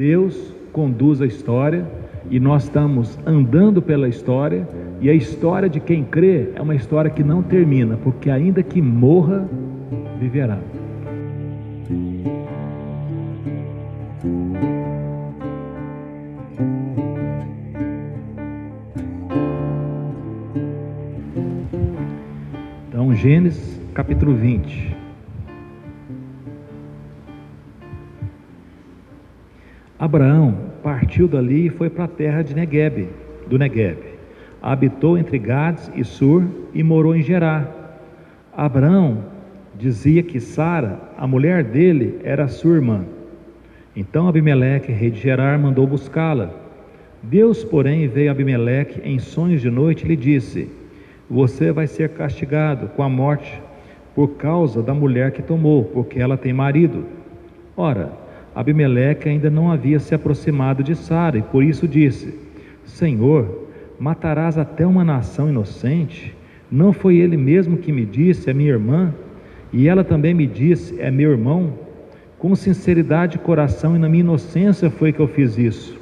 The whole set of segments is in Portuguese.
Deus conduz a história e nós estamos andando pela história, e a história de quem crê é uma história que não termina, porque ainda que morra, viverá. Então, Gênesis capítulo 20. Abraão partiu dali e foi para a terra de do Negueb. Habitou entre Gades e Sur e morou em Gerar. Abraão dizia que Sara, a mulher dele, era sua irmã. Então Abimeleque, rei de Gerar, mandou buscá-la. Deus, porém, veio a Abimeleque em sonhos de noite e lhe disse: você vai ser castigado com a morte por causa da mulher que tomou, porque ela tem marido. Ora, Abimeleque ainda não havia se aproximado de Sara, e por isso disse: Senhor, matarás até uma nação inocente? Não foi ele mesmo que me disse, é minha irmã? E ela também me disse, é meu irmão? Com sinceridade de coração e na minha inocência foi que eu fiz isso.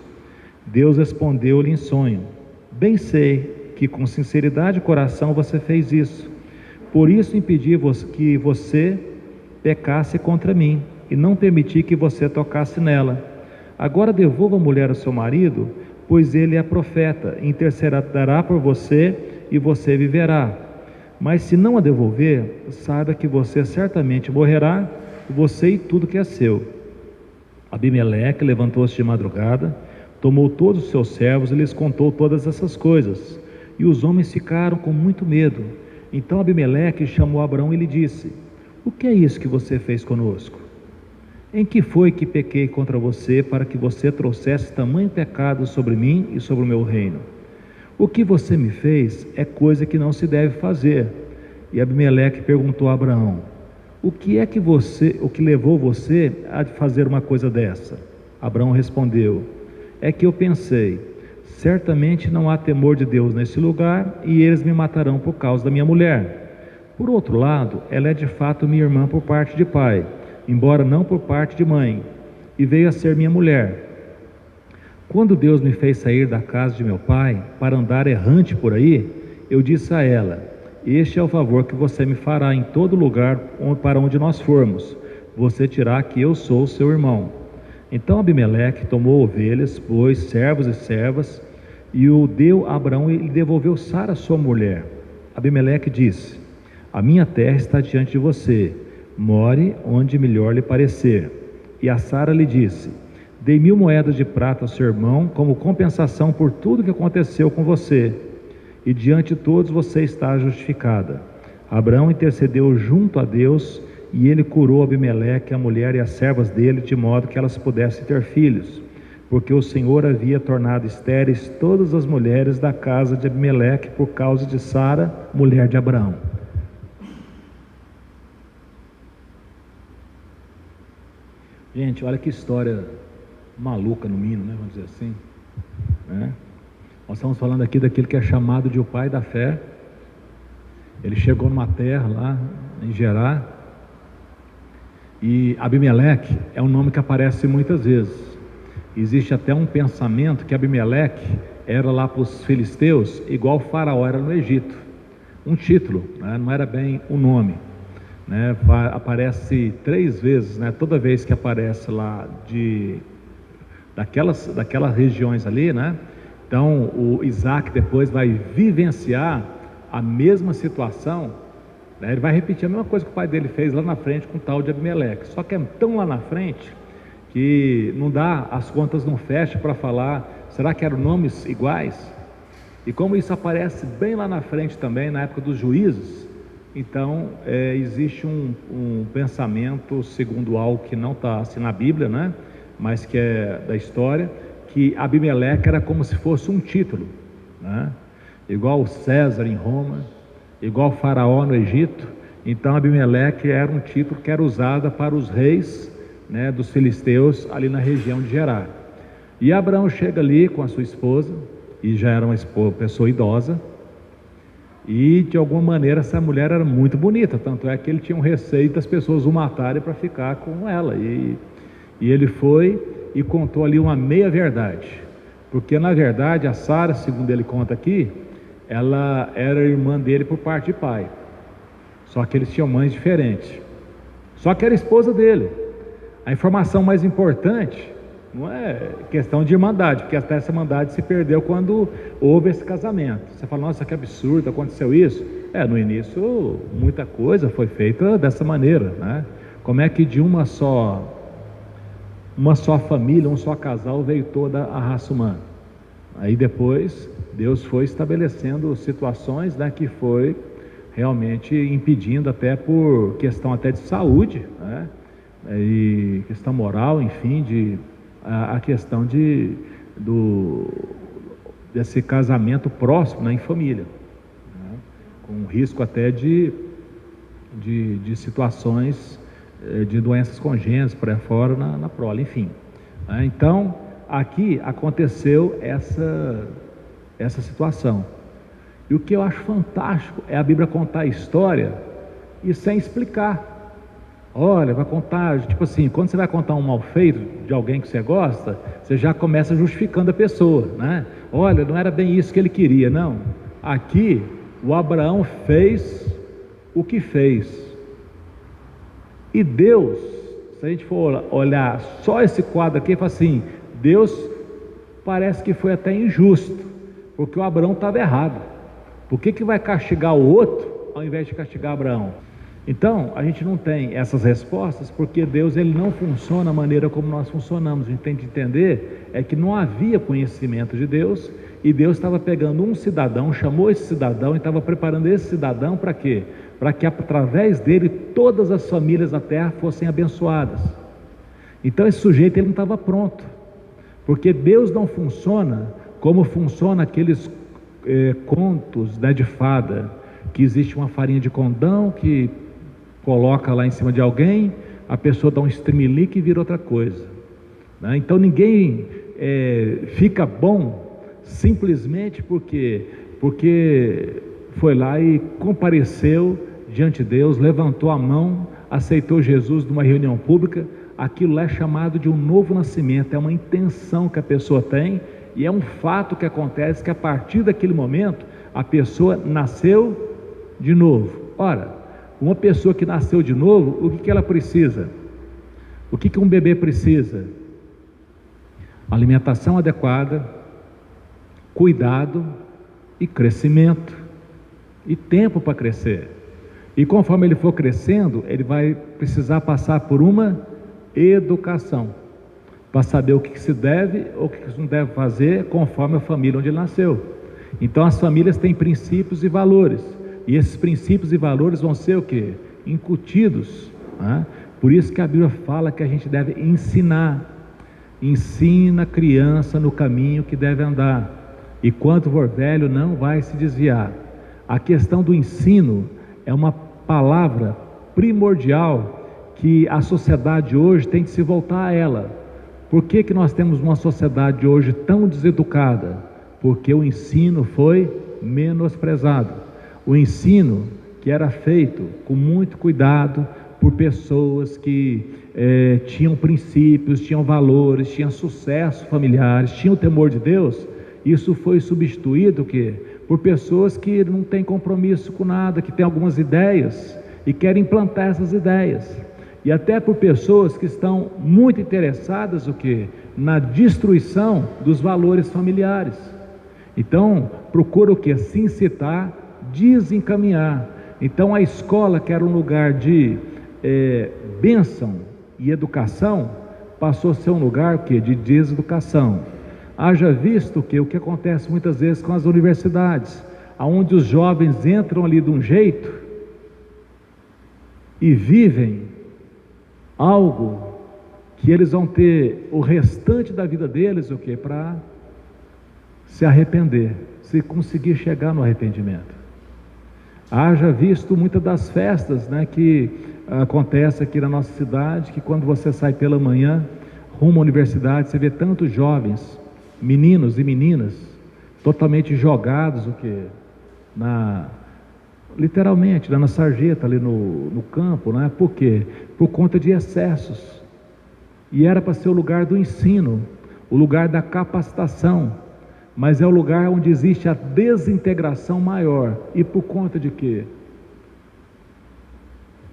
Deus respondeu-lhe em sonho: bem sei que com sinceridade de coração você fez isso. Por isso impedi que você pecasse contra mim, e não permiti que você tocasse nela. Agora devolva a mulher ao seu marido, pois ele é profeta, intercederá por você e você viverá. Mas se não a devolver, saiba que você certamente morrerá, você e tudo que é seu. Abimeleque levantou-se de madrugada, tomou todos os seus servos e lhes contou todas essas coisas. E os homens ficaram com muito medo. Então Abimeleque chamou Abraão e lhe disse: o que é isso que você fez conosco? Em que foi que pequei contra você para que você trouxesse tamanho pecado sobre mim e sobre o meu reino? O que você me fez é coisa que não se deve fazer. E Abimeleque perguntou a Abraão: o que levou você a fazer uma coisa dessa? Abraão respondeu: é que eu pensei, certamente não há temor de Deus nesse lugar, e eles me matarão por causa da minha mulher. Por outro lado, ela é de fato minha irmã por parte de pai, embora não por parte de mãe, e veio a ser minha mulher. Quando Deus me fez sair da casa de meu pai, para andar errante por aí, eu disse a ela: este é o favor que você me fará em todo lugar para onde nós formos, você dirá que eu sou seu irmão. Então Abimeleque tomou ovelhas, bois, servos e servas, e o deu a Abraão e lhe devolveu Sara, sua mulher. Abimeleque disse: a minha terra está diante de você, more onde melhor lhe parecer. E a Sara lhe disse: dei 1000 moedas de prata ao seu irmão como compensação por tudo que aconteceu com você, e diante de todos você está justificada. Abraão intercedeu junto a Deus, e ele curou Abimeleque, a mulher e as servas dele, de modo que elas pudessem ter filhos, porque o Senhor havia tornado estéreis todas as mulheres da casa de Abimeleque por causa de Sara, mulher de Abraão. Gente, olha que história maluca no mínimo, né? Vamos dizer assim, né? Nós estamos falando aqui daquele que é chamado de o pai da fé. Ele chegou numa terra lá em Gerar, e Abimeleque é um nome que aparece muitas vezes. Existe até um pensamento que Abimeleque era lá para os filisteus igual Faraó era no Egito, um título, né? Não era bem um nome, né? Aparece 3 vezes, né? Toda vez que aparece lá daquelas regiões ali, né? Então o Isaac depois vai vivenciar a mesma situação, né? Ele vai repetir a mesma coisa que o pai dele fez lá na frente com o tal de Abimeleque, só que é tão lá na frente que não dá, as contas não fecham para falar, será que eram nomes iguais? E como isso aparece bem lá na frente também, na época dos juízes, então existe um pensamento, segundo algo que não está assim na Bíblia, né? Mas que é da história, que Abimeleque era como se fosse um título, né? Igual César em Roma, igual Faraó no Egito. Então Abimeleque era um título que era usado para os reis, né, dos filisteus ali na região de Gerar. E Abraão chega ali com a sua esposa, e já era uma pessoa idosa, e de alguma maneira essa mulher era muito bonita, tanto é que ele tinha um receio das pessoas o matarem para ficar com ela, e ele foi e contou ali uma meia-verdade, porque na verdade a Sara, segundo ele conta aqui, ela era irmã dele por parte de pai, só que eles tinham mães diferentes, só que era esposa dele. A informação mais importante não é questão de irmandade, porque até essa irmandade se perdeu quando houve esse casamento. Você fala, nossa, que absurdo, aconteceu isso. No início muita coisa foi feita dessa maneira, né? Como é que de uma só família, um só casal veio toda a raça humana? Aí depois Deus foi estabelecendo situações, né, que foi realmente impedindo, até por questão até de saúde, né, e questão moral, enfim, a questão desse casamento próximo, né, em família, né, com risco até de situações de doenças congênitas por aí fora na prole, enfim. Então, aqui aconteceu essa situação. E o que eu acho fantástico é a Bíblia contar a história e sem explicar. Olha, vai contar, tipo assim, quando você vai contar um mal feito de alguém que você gosta, você já começa justificando a pessoa, né? Olha, não era bem isso que ele queria, não. Aqui, o Abraão fez o que fez. E Deus, se a gente for olhar só esse quadro aqui, fala assim, Deus parece que foi até injusto, porque o Abraão estava errado. Por que vai castigar o outro ao invés de castigar Abraão? Então, a gente não tem essas respostas, porque Deus ele não funciona da maneira como nós funcionamos. A gente tem que entender que não havia conhecimento de Deus, e Deus estava pegando um cidadão, chamou esse cidadão e estava preparando esse cidadão para quê? Para que através dele todas as famílias da terra fossem abençoadas. Então esse sujeito ele não estava pronto, porque Deus não funciona como funciona aqueles contos, né, de fada, que existe uma farinha de condão que coloca lá em cima de alguém, a pessoa dá um estremelique e vira outra coisa, né? Então ninguém fica bom simplesmente porque foi lá e compareceu diante de Deus, levantou a mão, aceitou Jesus numa reunião pública. Aquilo é chamado de um novo nascimento, é uma intenção que a pessoa tem, e é um fato que acontece, que a partir daquele momento a pessoa nasceu de novo. Ora, uma pessoa que nasceu de novo, o que ela precisa? O que um bebê precisa? Alimentação adequada, cuidado e crescimento, e tempo para crescer. E conforme ele for crescendo, ele vai precisar passar por uma educação, para saber o que se deve ou o que se não deve fazer, conforme a família onde ele nasceu. Então as famílias têm princípios e valores, e esses princípios e valores vão ser o quê? Incutidos, né? Por isso que a Bíblia fala que a gente deve ensinar. Ensina a criança no caminho que deve andar, e quando for velho não vai se desviar. A questão do ensino é uma palavra primordial que a sociedade hoje tem que se voltar a ela. Por que nós temos uma sociedade hoje tão deseducada? Porque o ensino foi menosprezado. O ensino que era feito com muito cuidado por pessoas que tinham princípios, tinham valores, tinham sucesso familiares, tinham temor de Deus, isso foi substituído por pessoas que não têm compromisso com nada, que têm algumas ideias e querem implantar essas ideias, e até por pessoas que estão muito interessadas na destruição dos valores familiares. Então procura se incitar, desencaminhar. Então a escola, que era um lugar de bênção e educação, passou a ser um lugar de deseducação. Haja visto o que acontece muitas vezes com as universidades, onde os jovens entram ali de um jeito e vivem algo que eles vão ter o restante da vida deles para se arrepender, se conseguir chegar no arrependimento. Haja visto muitas das festas, né, que acontece aqui na nossa cidade, que quando você sai pela manhã rumo à universidade, você vê tantos jovens, meninos e meninas, totalmente jogados literalmente na sarjeta ali no campo, né? Por quê? Por conta de excessos. e era para ser o lugar do ensino, o lugar da capacitação, mas é o lugar onde existe a desintegração maior. E por conta de quê?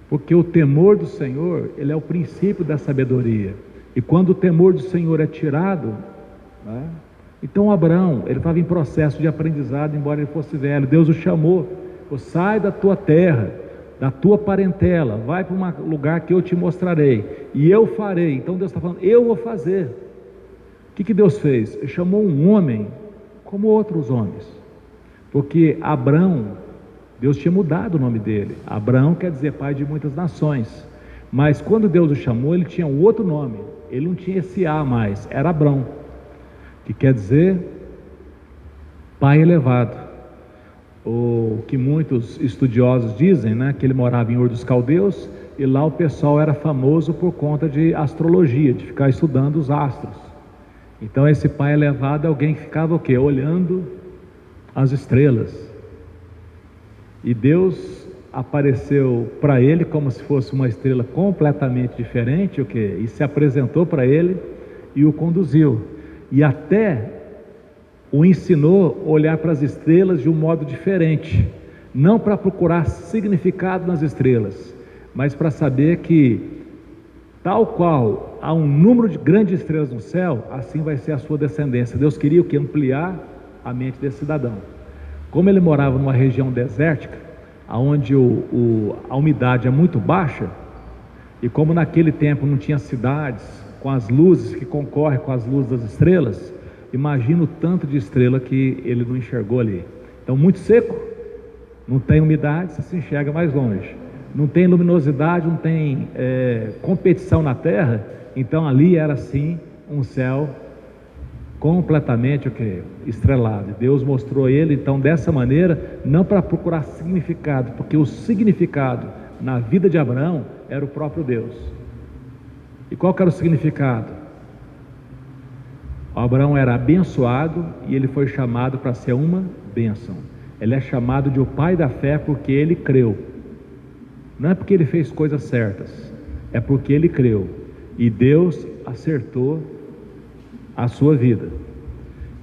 Porque o temor do Senhor, ele é o princípio da sabedoria. E quando o temor do Senhor é tirado, né? Então Abraão, ele estava em processo de aprendizado, embora ele fosse velho. Deus o chamou: sai da tua terra, da tua parentela, vai para um lugar que eu te mostrarei, e eu farei. Então Deus está falando: eu vou fazer. O que Deus fez? Ele chamou um homem como outros homens, porque Abrão, Deus tinha mudado o nome dele. Abraão quer dizer pai de muitas nações, mas quando Deus o chamou, ele tinha um outro nome, ele não tinha esse A mais, era Abrão, que quer dizer pai elevado. O que muitos estudiosos dizem, né, que ele morava em Ur dos Caldeus, e lá o pessoal era famoso por conta de astrologia, de ficar estudando os astros. Então esse pai elevado é alguém que ficava o quê? Olhando as estrelas. E Deus apareceu para ele como se fosse uma estrela completamente diferente, o quê? E se apresentou para ele e o conduziu. E até o ensinou a olhar para as estrelas de um modo diferente, não para procurar significado nas estrelas, mas para saber que, tal qual há um número de grandes estrelas no céu, assim vai ser a sua descendência. Deus queria o que? Ampliar a mente desse cidadão. Como ele morava numa região desértica, onde a umidade é muito baixa, e como naquele tempo não tinha cidades com as luzes que concorrem com as luzes das estrelas, imagina o tanto de estrela que ele não enxergou ali. Então, muito seco, não tem umidade, você se enxerga mais longe. Não tem luminosidade, não tem competição na terra. Então ali era assim um céu completamente estrelado. Deus mostrou a ele então dessa maneira, não para procurar significado, porque o significado na vida de Abraão era o próprio Deus. E qual que era o significado? Abraão era abençoado e ele foi chamado para ser uma bênção. Ele é chamado de o pai da fé porque ele creu. Não é porque ele fez coisas certas, é porque ele creu, e Deus acertou a sua vida.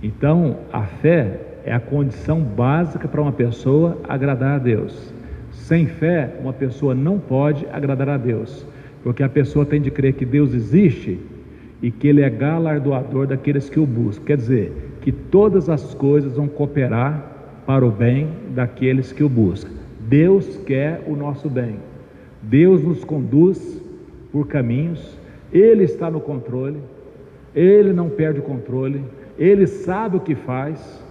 Então a fé é a condição básica para uma pessoa agradar a Deus. Sem fé uma pessoa não pode agradar a Deus, porque a pessoa tem de crer que Deus existe e que Ele é galardoador daqueles que o buscam. Quer dizer, que todas as coisas vão cooperar para o bem daqueles que o buscam. Deus quer o nosso bem. Deus nos conduz por caminhos. Ele está no controle. Ele não perde o controle. Ele sabe o que faz.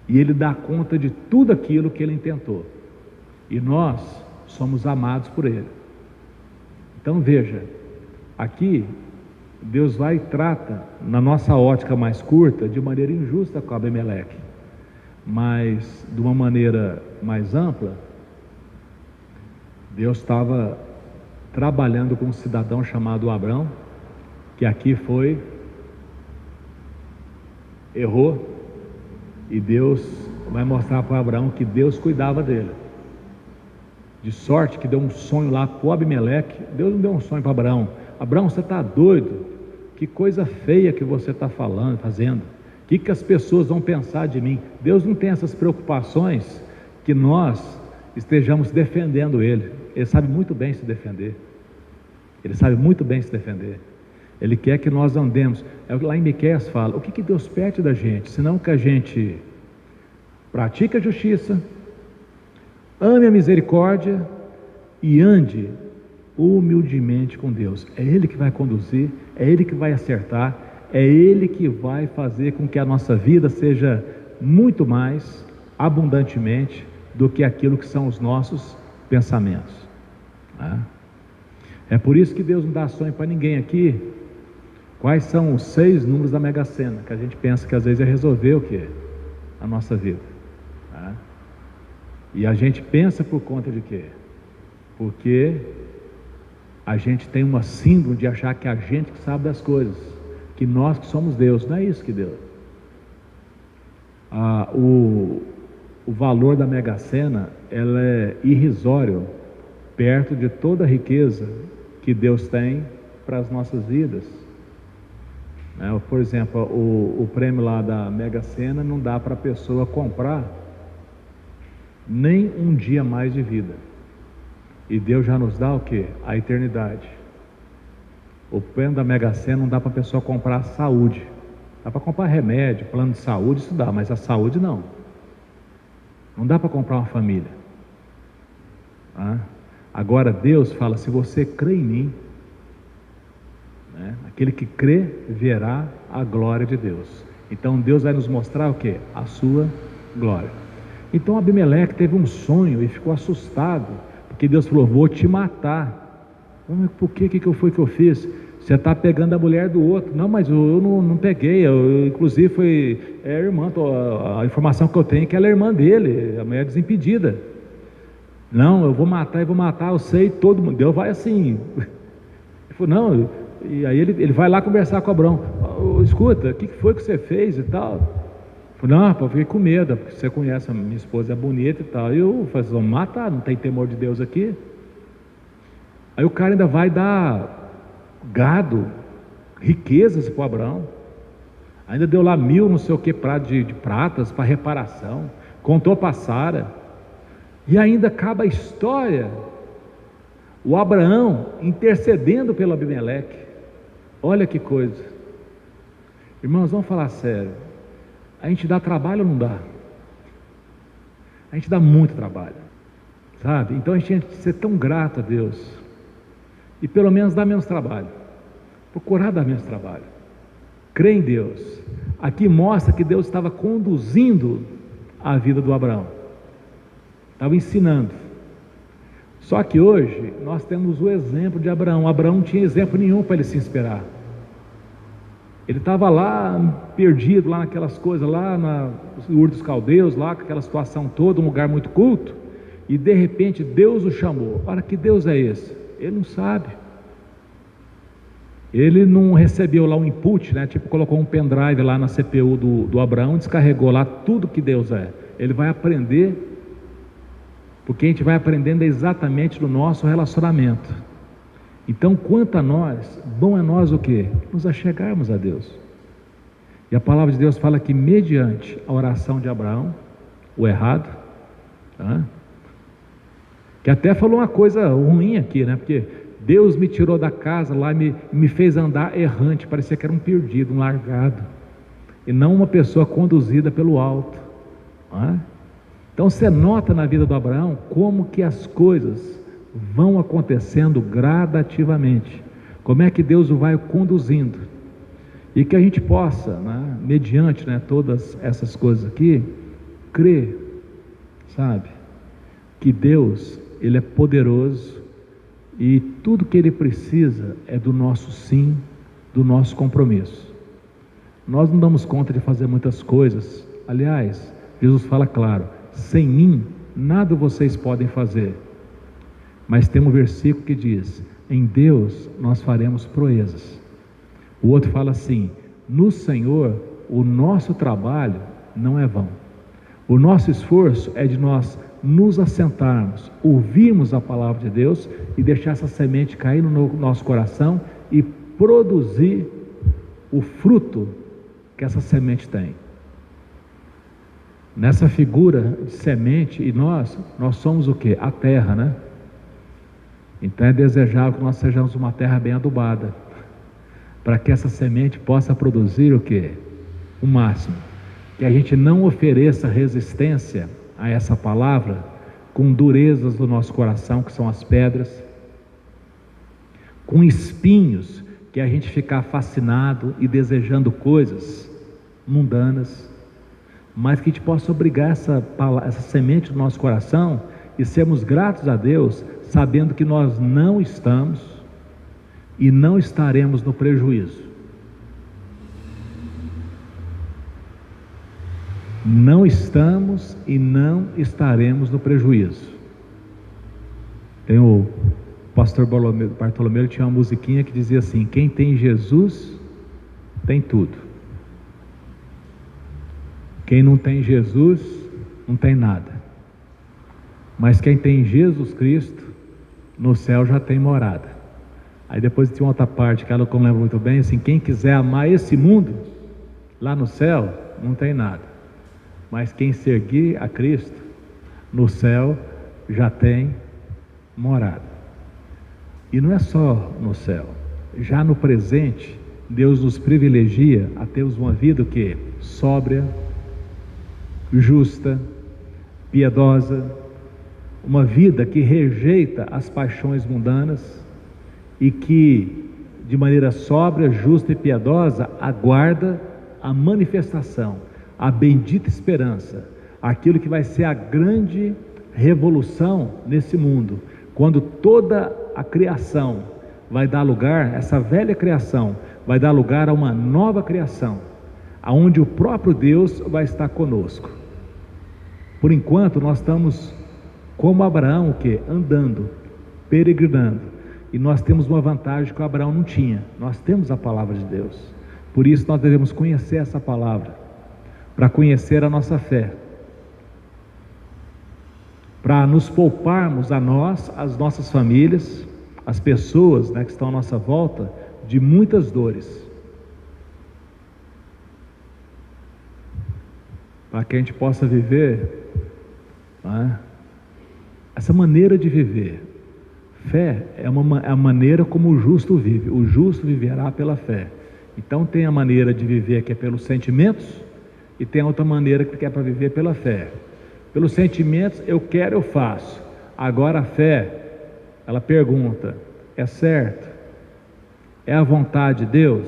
E Ele dá conta de tudo aquilo que Ele intentou. E nós somos amados por Ele. Então veja, aqui Deus vai e trata, na nossa ótica mais curta, de maneira injusta com Abimeleque. Mas de uma maneira mais ampla, Deus estava trabalhando com um cidadão chamado Abrão, que aqui errou, e Deus vai mostrar para Abraão que Deus cuidava dele. De sorte que deu um sonho lá para o Abimeleque. Deus não deu um sonho para Abraão: Abraão, você está doido? Que coisa feia que você está fazendo. O que as pessoas vão pensar de mim? Deus não tem essas preocupações que nós estejamos defendendo Ele. Ele sabe muito bem se defender. Ele sabe muito bem se defender. Ele quer que nós andemos. Lá em Miqueias fala: o que Deus pede da gente? Senão que a gente pratique a justiça, ame a misericórdia e ande humildemente com Deus. É Ele que vai conduzir, é Ele que vai acertar, é Ele que vai fazer com que a nossa vida seja muito mais abundantemente do que aquilo que são os nossos pensamentos. É por isso que Deus não dá sonho para ninguém aqui. Quais são os 6 números da Mega Sena? Que a gente pensa que às vezes é resolver o quê? A nossa vida. E a gente pensa por conta de quê? Porque a gente tem uma síndrome de achar que a gente que sabe das coisas, que nós que somos Deus. Não é isso que Deus. O valor da Mega Sena, ela é irrisório perto de toda a riqueza que Deus tem para as nossas vidas. Por exemplo, o prêmio lá da Mega Sena não dá para a pessoa comprar nem um dia mais de vida. E Deus já nos dá o quê? A eternidade. O prêmio da Mega Sena não dá para a pessoa comprar a saúde. Dá para comprar remédio, plano de saúde, isso dá, mas a saúde não. Não dá para comprar uma família. Agora Deus fala, se você crê em mim, aquele que crê verá a glória de Deus. Então Deus vai nos mostrar o quê? A sua glória. Então Abimeleque teve um sonho e ficou assustado, porque Deus falou, vou te matar. Mas por que foi que eu fiz? Você está pegando a mulher do outro. Não, mas eu não peguei, inclusive foi irmã, a informação que eu tenho é que ela é irmã dele, a mulher desimpedida. Não, eu vou matar, eu sei, todo mundo. Deus vai assim. Ele falou, não, e aí ele vai lá conversar com Abraão. Escuta, o que foi que você fez e tal? Ele falou, não, eu fiquei com medo, porque você conhece, a minha esposa é bonita e tal. E eu falei, vamos matar, não tem temor de Deus aqui. Aí o cara ainda vai dar gado, riquezas para Abraão. Ainda deu lá 1000 não sei o que de pratas para reparação. Contou para Sara. E ainda acaba a história, o Abraão intercedendo pelo Abimeleque. Olha que coisa. Irmãos, vamos falar sério. A gente dá trabalho ou não dá? A gente dá muito trabalho, sabe? Então a gente tem que ser tão grato a Deus e pelo menos dar menos trabalho, procurar dar menos trabalho. Crê em Deus. Aqui mostra que Deus estava conduzindo a vida do Abraão, estava ensinando. Só que hoje nós temos o exemplo de Abraão. Abraão não tinha exemplo nenhum para ele se inspirar. Ele estava lá perdido, lá naquelas coisas, lá na Ur dos Caldeus, lá com aquela situação toda, um lugar muito culto, e de repente Deus o chamou. Ora, que Deus é esse? Ele não sabe. Ele não recebeu lá um input, tipo colocou um pendrive lá na CPU do Abraão e descarregou lá tudo que Deus é. Ele vai aprender, porque a gente vai aprendendo exatamente no nosso relacionamento. Então, quanto a nós, bom é nós o quê? Nos achegarmos a Deus. E a palavra de Deus fala que mediante a oração de Abraão, o errado, que até falou uma coisa ruim aqui, porque Deus me tirou da casa lá e me fez andar errante, parecia que era um perdido, um largado, e não uma pessoa conduzida pelo alto. Então você nota na vida do Abraão como que as coisas vão acontecendo gradativamente, como é que Deus o vai conduzindo, e que a gente possa, mediante todas essas coisas aqui, crer, sabe, que Deus, Ele é poderoso, e tudo que Ele precisa é do nosso sim, do nosso compromisso. Nós não damos conta de fazer muitas coisas. Aliás, Jesus fala claro, sem mim nada vocês podem fazer. Mas tem um versículo que diz, em Deus nós faremos proezas. O outro fala assim, no Senhor o nosso trabalho não é vão. O nosso esforço é de nós nos assentarmos, ouvirmos a palavra de Deus e deixar essa semente cair no nosso coração e produzir o fruto que essa semente tem. Nessa figura de semente, e nós somos o quê? A terra, Então é desejável que nós sejamos uma terra bem adubada, para que essa semente possa produzir o quê? O máximo. Que a gente não ofereça resistência a essa palavra com durezas do nosso coração, que são as pedras, com espinhos, que é a gente ficar fascinado e desejando coisas mundanas, mas que a gente possa obrigar essa semente do nosso coração e sermos gratos a Deus, sabendo que nós não estamos e não estaremos no prejuízo. Não estamos e não estaremos no prejuízo. Tem o pastor Bartolomeu, ele tinha uma musiquinha que dizia assim, quem tem Jesus tem tudo. Quem não tem Jesus não tem nada. Mas quem tem Jesus Cristo no céu já tem morada. Aí depois tinha uma outra parte que ela não lembra muito bem, assim, quem quiser amar esse mundo, lá no céu, não tem nada. Mas quem seguir a Cristo, no céu, já tem morada. E não é só no céu, já no presente, Deus nos privilegia a termos uma vida que sóbria, justa, piedosa, uma vida que rejeita as paixões mundanas e que, de maneira sóbria, justa e piedosa, aguarda a manifestação, a bendita esperança, aquilo que vai ser a grande revolução nesse mundo, quando toda a criação vai dar lugar, essa velha criação vai dar lugar a uma nova criação, aonde o próprio Deus vai estar conosco. Por enquanto nós estamos como Abraão, que andando, peregrinando, e nós temos uma vantagem que o Abraão não tinha. Nós temos a palavra de Deus. Por isso nós devemos conhecer essa palavra, para conhecer a nossa fé, para nos pouparmos a nós, as nossas famílias, as pessoas, né, que estão à nossa volta, de muitas dores, para que a gente possa viver, né, essa maneira de viver. Fé é a maneira como o justo vive. O justo viverá pela fé. Então tem a maneira de viver que é pelos sentimentos, e tem a outra maneira que é para viver pela fé. Pelos sentimentos, eu quero, eu faço. Agora a fé, ela pergunta: é certo? É a vontade de Deus?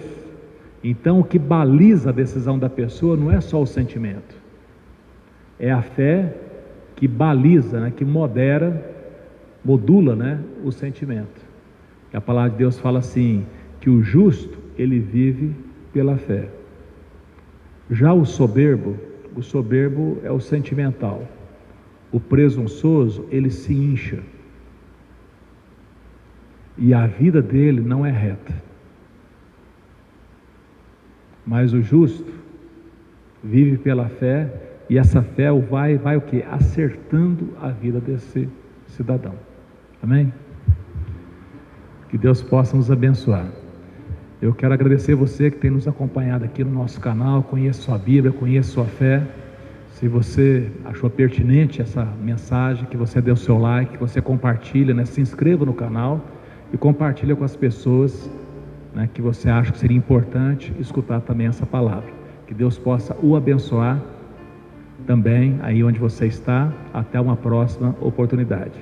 Então o que baliza a decisão da pessoa não é só o sentimento, é a fé que baliza, né, que modula, né, o sentimento. E a palavra de Deus fala assim, que o justo, ele vive pela fé. Já o soberbo é o sentimental. O presunçoso, ele se incha. E a vida dele não é reta. Mas o justo vive pela fé, e essa fé vai o quê? Acertando a vida desse cidadão. Amém? Que Deus possa nos abençoar. Eu quero agradecer você que tem nos acompanhado aqui no nosso canal. Conheça sua Bíblia, conheça sua fé. Se você achou pertinente essa mensagem, que você dê o seu like, que você compartilha, né? Se inscreva no canal e compartilha com as pessoas, né, que você acha que seria importante escutar também essa palavra. Que Deus possa o abençoar também aí onde você está. Até uma próxima oportunidade.